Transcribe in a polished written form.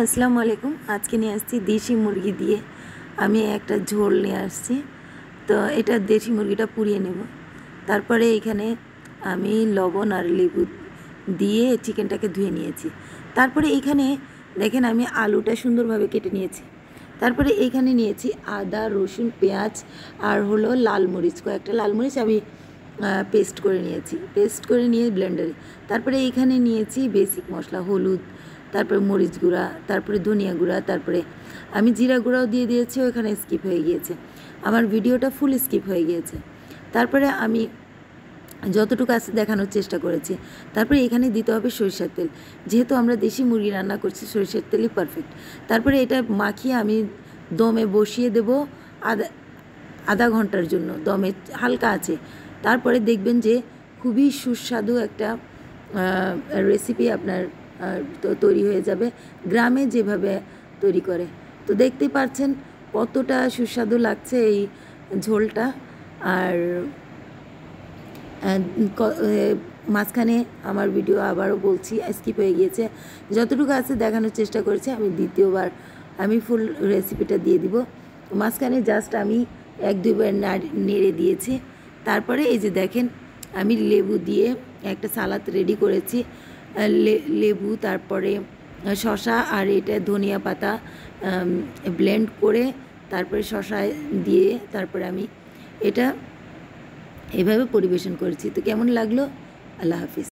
আসসালামু আলাইকুম। আজকে নিয়ে আসছি দেশি মুরগি দিয়ে আমি একটা ঝোল নিয়ে আসছি। তো এটা দেশি মুরগিটা পুড়িয়ে নেব। তারপরে এখানে আমি লবণ আর লেবু দিয়ে চিকেনটাকে ধুয়ে নিয়েছি। তারপরে এখানে দেখেন আমি আলুটা সুন্দরভাবে কেটে নিয়েছি। তারপরে এইখানে নিয়েছি আদা, রসুন, পেঁয়াজ আর হলো লাল মরিচ, কয়েকটা লাল মরিচ আমি পেস্ট করে নিয়েছি, পেস্ট করে নিয়ে ব্লেন্ডারে। তারপরে এইখানে নিয়েছি বেসিক মশলা, হলুদ, তারপরে মরিচ গুঁড়া, তারপরে ধনিয়া গুঁড়া, তারপরে আমি জিরা গুঁড়াও দিয়ে দিয়েছি। ওখানে স্কিপ হয়ে গিয়েছে, আমার ভিডিওটা ফুল স্কিপ হয়ে গিয়েছে। তারপরে আমি যতটুকু আছে দেখানোর চেষ্টা করেছি। তারপরে এখানে দিতে হবে সরিষার তেল, যেহেতু আমরা দেশি মুরগি রান্না করছি সরিষার তেলই পারফেক্ট। তারপরে এটা মাখিয়ে আমি দমে বসিয়ে দেব আধা ঘন্টার জন্য, দমে হালকা আছে। তারপরে দেখবেন যে খুবই সুস্বাদু একটা রেসিপি আপনার তৈরি হয়ে যাবে, গ্রামে যেভাবে তৈরি করে। তো দেখতেই পাচ্ছেন কতটা সুস্বাদু লাগছে এই ঝোলটা। আর মাঝখানে আমার ভিডিও আবারও বলছি স্কিপ হয়ে গিয়েছে, যতটুকু আছে দেখানোর চেষ্টা করেছি। আমি দ্বিতীয়বার আমি ফুল রেসিপিটা দিয়ে দিব। মাঝখানে জাস্ট আমি এক দুইবার নেড়ে দিয়েছি। তারপরে এই যে দেখেন আমি লেবু দিয়ে একটা সালাদ রেডি করেছি। লেবু, তারপরে শসা আর এটা ধনিয়া পাতা ব্লেন্ড করে তারপরে শসা দিয়ে তারপরে আমি এটা এভাবে পরিবেশন করেছি। তো কেমন লাগলো? আল্লাহ হাফিজ।